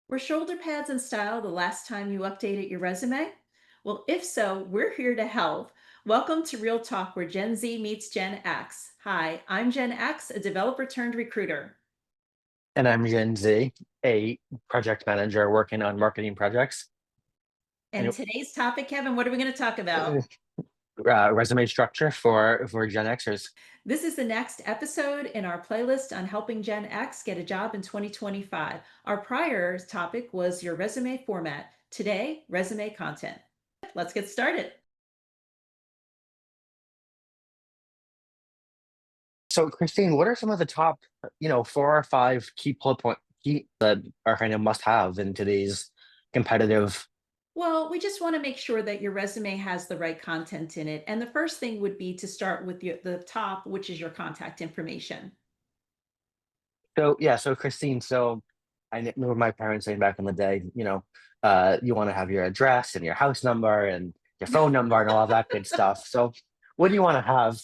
Were shoulder pads in style the last time you updated your resume? Well, if so, we're here to help. Welcome to Real Talk, where Gen Z meets Gen X. Hi, I'm Gen X, a developer turned recruiter. And I'm Gen Z, a project manager working on marketing projects And and today's topic, Kevin, what are we going to talk about? resume structure for Gen Xers. This is the next episode in our playlist on helping Gen X get a job in 2025. Our prior topic was your resume format. Today, resume content. Let's get started. So, Christine, what are some of the top, 4 or 5 key that are kind of must have in today's competitive? Well, we just want to make sure that your resume has the right content in it. And the first thing would be to start with the top, which is your contact information. So, yeah, so Christine, so remember my parents saying back in the day, you want to have your address and your house number and your phone number and all of that good stuff. So, what do you want to have,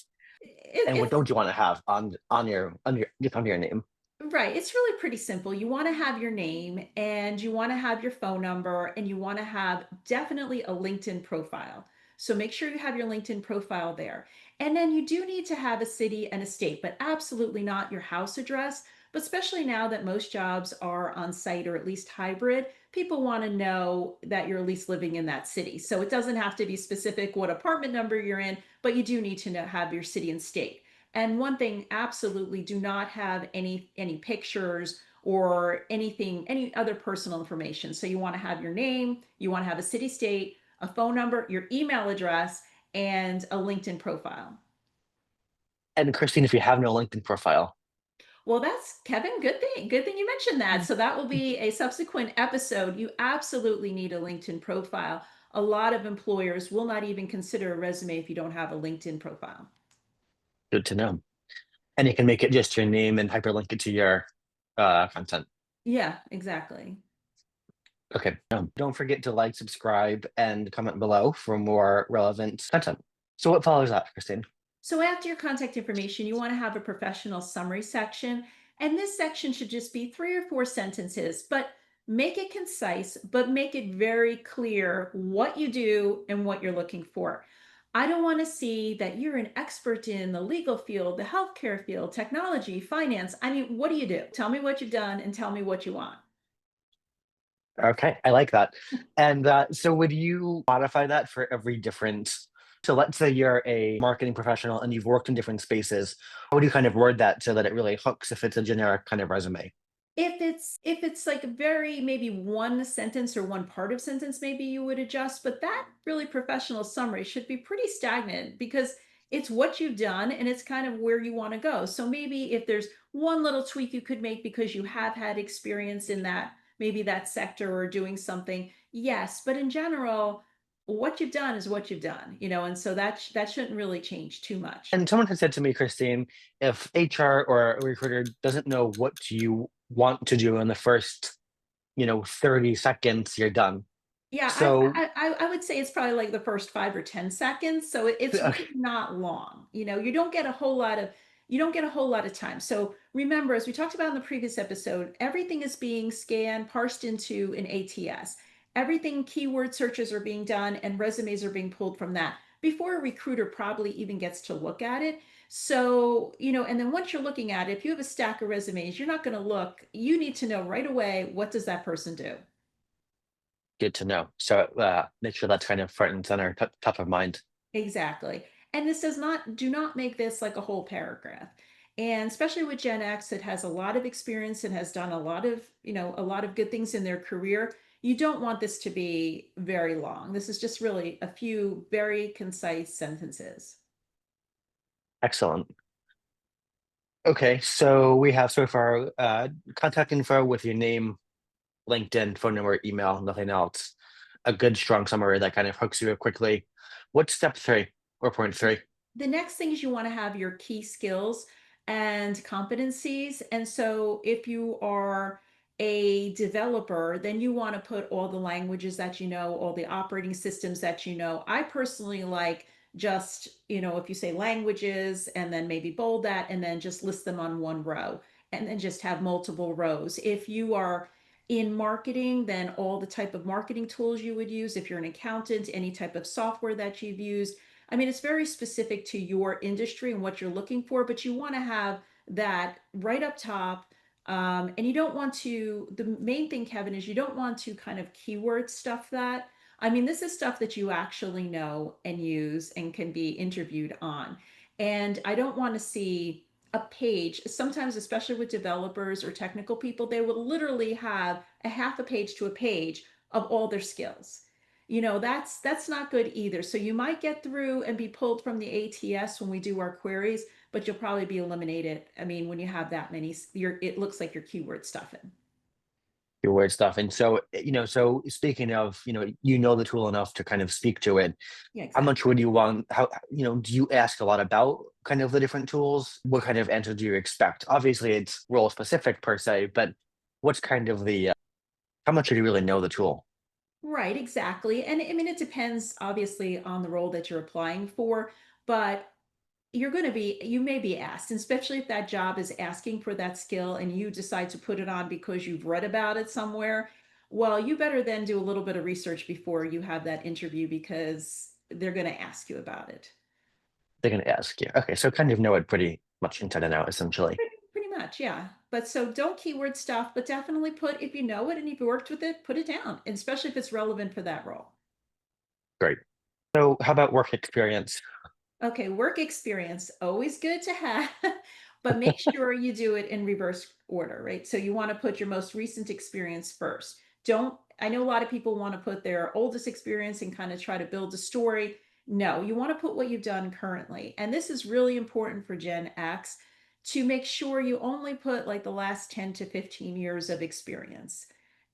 and what It's don't you want to have on your name? right. It's really pretty simple. You want to have your name and you want to have your phone number and you want to have definitely a LinkedIn profile. So make sure you have your LinkedIn profile there. And then you do need to have a city and a state, but absolutely not your house address. But especially now that most jobs are on site or at least hybrid, people want to know that you're at least living in that city. So it doesn't have to be specific what apartment number you're in, but you do need to know, have your city and state. And one thing, absolutely do not have any pictures or anything, any other personal information. So you want to have your name, you want to have a city state, a phone number, your email address, and a LinkedIn profile. And Christine, if you have no LinkedIn profile, Well, that's Kevin. Good thing. Good thing you mentioned that. So that will be a subsequent episode. You absolutely need a LinkedIn profile. A lot of employers will not even consider a resume if you don't have a LinkedIn profile. good to know. And you can make it just your name and hyperlink it to your content. Yeah, exactly. Okay. Don't forget to like, subscribe, and comment below for more relevant content. So what follows that, Christine? So after your contact information, you want to have a professional summary section. And this section should just be 3 or 4 sentences, but make it concise, but make it very clear what you do and what you're looking for. I don't want to see that you're an expert in the legal field, the healthcare field, technology, finance. I mean, what do you do? Tell me what you've done and tell me what you want. Okay, I like that. And so would you modify that for every different? So let's say you're a marketing professional and you've worked in different spaces. How would you kind of word that so that it really hooks if it's a generic kind of resume? If it's like very maybe one sentence or one part of sentence, maybe you would adjust, but that really professional summary should be pretty stagnant because it's what you've done and it's kind of where you want to go. So maybe if there's one little tweak you could make because you have had experience in that, maybe that sector or doing something, yes, but in general, what you've done is what you've done, and so that shouldn't really change too much. And someone had said to me, Christine, if HR or a recruiter doesn't know what you want to do in the first, 30 seconds, you're done. Yeah, So, I would say it's probably like the first 5 or 10 seconds. So it's okay, really not long. You don't get a whole lot of time. So remember, as we talked about in the previous episode, everything is being scanned, parsed into an ATS. Everything keyword searches are being done and resumes are being pulled from that before a recruiter probably even gets to look at it. So, and then once you're looking at it, if you have a stack of resumes, you're not going to look. You need to know right away, what does that person do? good to know. So, make sure that's kind of front and center, top of mind. Exactly. And this do not make this like a whole paragraph. And especially with Gen X that has a lot of experience and has done a lot of good things in their career. You don't want this to be very long. This is just really a few very concise sentences. Excellent. Okay, so we have so far contact info with your name, LinkedIn, phone number, email, nothing else. A good strong summary that kind of hooks you up quickly. What's step three or point three? The next thing is you want to have your key skills and competencies. And so if you are a developer, then you want to put all the languages that you know, all the operating systems that you know. I personally like just, if you say languages and then maybe bold that and then just list them on one row and then just have multiple rows. In marketing, then all the type of marketing tools you would use. If you're an accountant, any type of software that you've used. I mean, it's very specific to your industry and what you're looking for, but you want to have that right up top. And you don't want to, the main thing, Kevin, is you don't want to kind of keyword stuff that. I mean, this is stuff that you actually know and use and can be interviewed on. And I don't want to see a page. Sometimes, especially with developers or technical people, they will literally have a half a page to a page of all their skills. That's not good either. So you might get through and be pulled from the ATS when we do our queries, but you'll probably be eliminated. I mean, when you have that many, it looks like you're keyword stuffing. Your weird stuff. And so, so speaking of, you know the tool enough to kind of speak to it. Yeah, How much exactly. would you want? How, do you ask a lot about kind of the different tools? What kind of answer do you expect? Obviously, it's role specific per se, but what's kind of how much do you really know the tool? Right, exactly. And I mean, it depends obviously on the role that you're applying for, but you may be asked, and especially if that job is asking for that skill and you decide to put it on because you've read about it somewhere. Well, you better then do a little bit of research before you have that interview because they're going to ask you about it. They're going to ask you. Okay, so kind of know it pretty much inside and out, essentially. Pretty much, yeah. But so don't keyword stuff, but definitely put, if you know it and if you worked with it, put it down, and especially if it's relevant for that role. Great. So, how about work experience? Okay, work experience, always good to have, but make sure you do it in reverse order, right? So you want to put your most recent experience first. I know a lot of people want to put their oldest experience and kind of try to build a story. No, you want to put what you've done currently. And this is really important for Gen X to make sure you only put like the last 10 to 15 years of experience.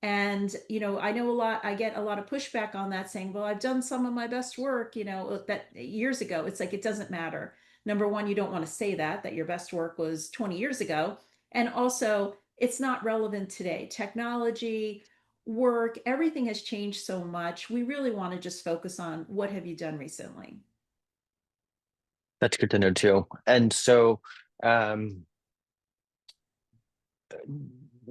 And, I know I get a lot of pushback on that saying, well, I've done some of my best work, that years ago. It's like, it doesn't matter. Number one, you don't want to say that your best work was 20 years ago. And also, it's not relevant today. Technology, work, everything has changed so much. We really want to just focus on what have you done recently. That's good to know too. And so, um,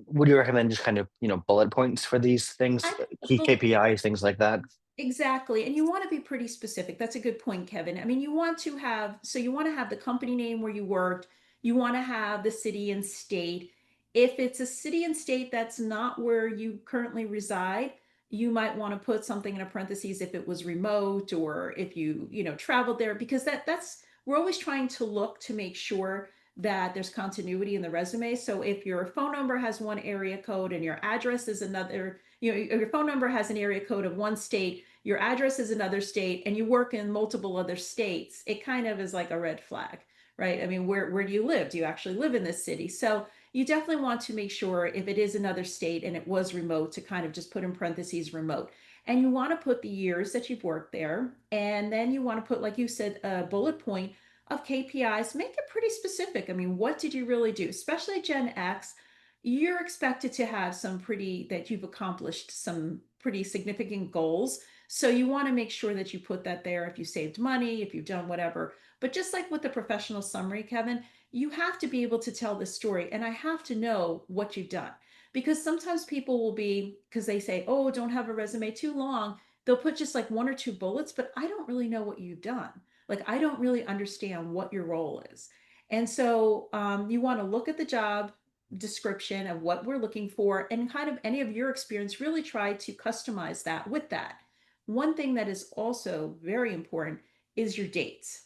would you recommend just kind of, bullet points for these things, I key KPIs, things like that? Exactly. And you want to be pretty specific. That's a good point, Kevin. I mean, you want to have the company name where you worked, you want to have the city and state. If it's a city and state that's not where you currently reside, you might want to put something in a parentheses if it was remote or if traveled there, because we're always trying to look to make sure that there's continuity in the resume. So if your phone number has one area code and your address is another, your phone number has an area code of one state, your address is another state, and you work in multiple other states, it kind of is like a red flag, right? I mean, where do you live? Do you actually live in this city? So you definitely want to make sure if it is another state and it was remote to kind of just put in parentheses remote. And you want to put the years that you've worked there. And then you want to put, like you said, a bullet point of KPIs. Make it pretty specific. I mean, what did you really do? Especially Gen X, you're expected to have that you've accomplished some pretty significant goals. So you want to make sure that you put that there if you saved money, if you've done whatever. But just like with the professional summary, Kevin, you have to be able to tell the story and I have to know what you've done. Because sometimes people will be, because they say, oh, don't have a resume too long. They'll put just like one or two bullets, but I don't really know what you've done. Like, I don't really understand what your role is. And so you want to look at the job description of what we're looking for and kind of any of your experience, really try to customize that with that. One thing that is also very important is your dates.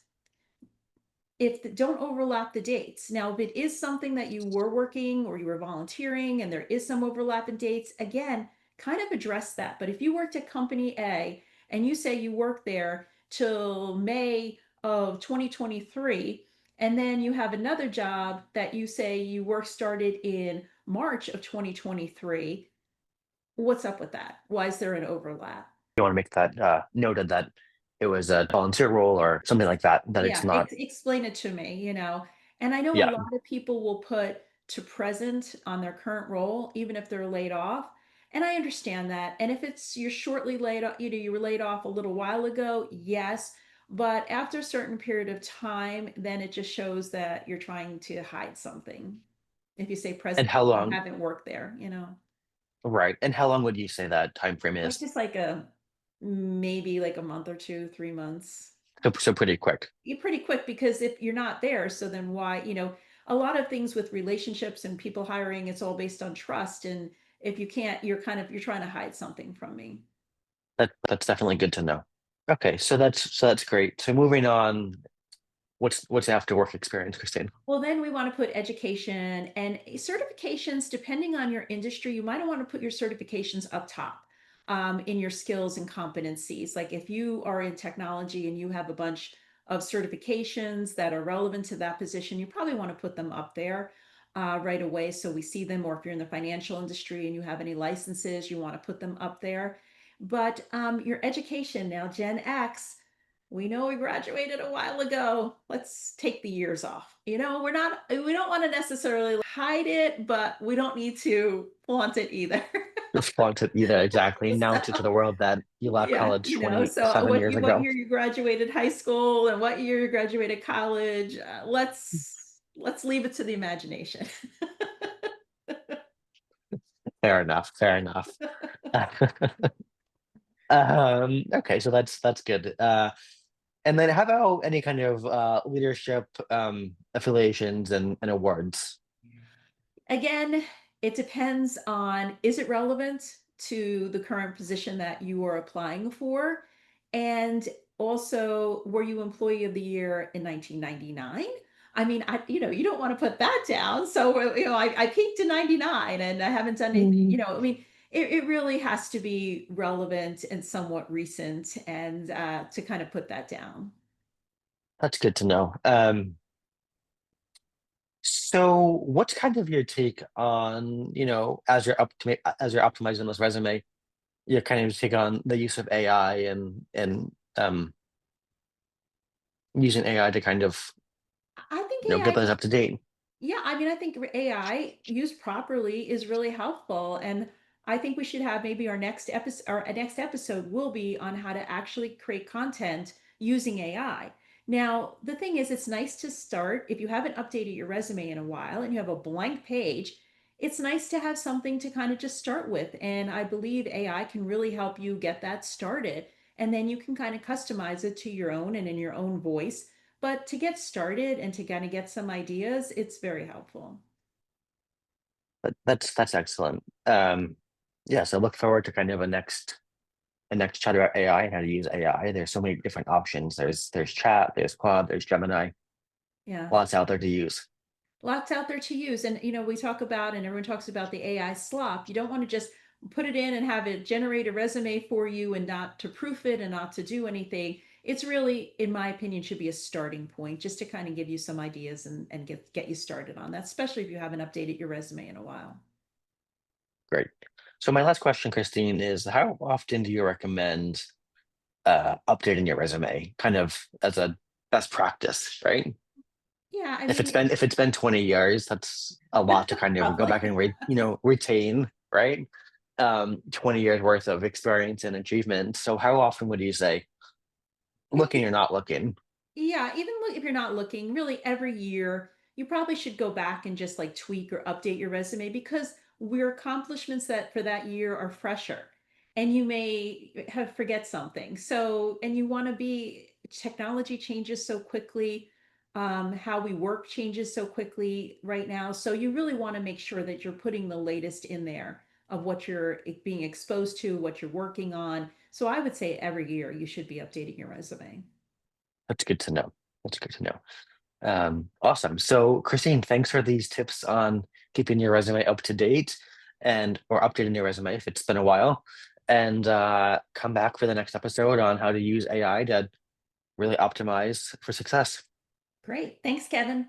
Don't overlap the dates. Now, if it is something that you were working or you were volunteering and there is some overlap in dates, again, kind of address that. But if you worked at company A and you say you worked there till May of 2023, and then you have another job that you say you work started in March of 2023, what's up with that? Why is there an overlap? You want to make that noted that it was a volunteer role or something like that, that it's Yeah, not. explain it to me. And I know a Yeah. lot of people will put to present on their current role, even if they're laid off. And I understand that. And if you're shortly laid off, you were laid off a little while ago, yes. But after a certain period of time, then it just shows that you're trying to hide something. If you say And present, how you long, haven't worked there. Right. And how long would you say that time frame Like is? just like a maybe like a month or 2, 3 months. So pretty quick. You're pretty quick because if you're not there, so then why, a lot of things with relationships and people hiring, it's all based on trust. And if you can't, you're trying to hide something from me. That's definitely good to know. Okay, so that's great. So moving on, what's after work experience, Christine? Well, then we want to put education and certifications, depending on your industry. You might want to put your certifications up top in your skills and competencies. Like if you are in technology and you have a bunch of certifications that are relevant to that position, you probably want to put them up there right away so we see them. Or if you're in the financial industry and you have any licenses, you want to put them up there. But your education now, Gen X, we know we graduated a while ago. Let's take the years off. We don't want to necessarily hide it, but we don't need to flaunt it either. Flaunt it either, exactly. Announce it to So, the world that you left yeah, college so 27 years what ago. year you graduated high school and what year you graduated college. Let's leave it to the imagination. Fair enough. Fair enough. Okay, so that's good. And then how about any kind of leadership affiliations and awards? Again, it depends on, is it relevant to the current position that you are applying for? And also, were you employee of the year in 1999? I mean, you don't want to put that down. So, I peaked in 99 and I haven't done anything, Mm, I mean, it really has to be relevant and somewhat recent and to kind of put that down. that's good to know. So what's kind of your take on, as you're optimizing this resume, your kind of take on the use of AI and using AI to kind of, I think get AI those up to date. Yeah, I mean, I think AI used properly is really helpful, and I think we should have maybe our next episode will be on how to actually create content using AI. Now, the thing is, it's nice to start if you haven't updated your resume in a while and you have a blank page. It's nice to have something to kind of just start with, and I believe AI can really help you get that started, and then you can kind of customize it to your own and in your own voice, but to get started and to kind of get some ideas, it's very helpful. But that's excellent. Yeah, so look forward to kind of a next chat about AI and how to use AI. There's so many different options. There's chat, there's Claude, there's Gemini, Yeah. lots out there to use. Lots out there to use. And, we talk about, and everyone talks about the AI slop. You don't want to just put it in and have it generate a resume for you and not to proof it and not to do anything. It's really, in my opinion, should be a starting point just to kind of give you some ideas and get you started on that, especially if you haven't updated your resume in a while. Great. So my last question, Christine, is how often do you recommend updating your resume, kind of as a best practice, right? Yeah, I If mean, it's been if it's been 20 years, that's a lot to kind of go back probably. and retain, right? 20 years worth of experience and achievement. So how often would you say looking or not looking? Yeah, even if you're not looking, really every year, you probably should go back and just like tweak or update your resume because your accomplishments that for that year are fresher and you may have forget something. So, and you want to be, technology changes so quickly, how we work changes so quickly right now. So you really want to make sure that you're putting the latest in there of what you're being exposed to, what you're working on. So I would say every year you should be updating your resume. That's good to know. That's good to know. Awesome. So, Christine, thanks for these tips on keeping your resume up to date and or updating your resume if it's been a while. And come back for the next episode on how to use AI to really optimize for success. Great. Thanks, Kevin.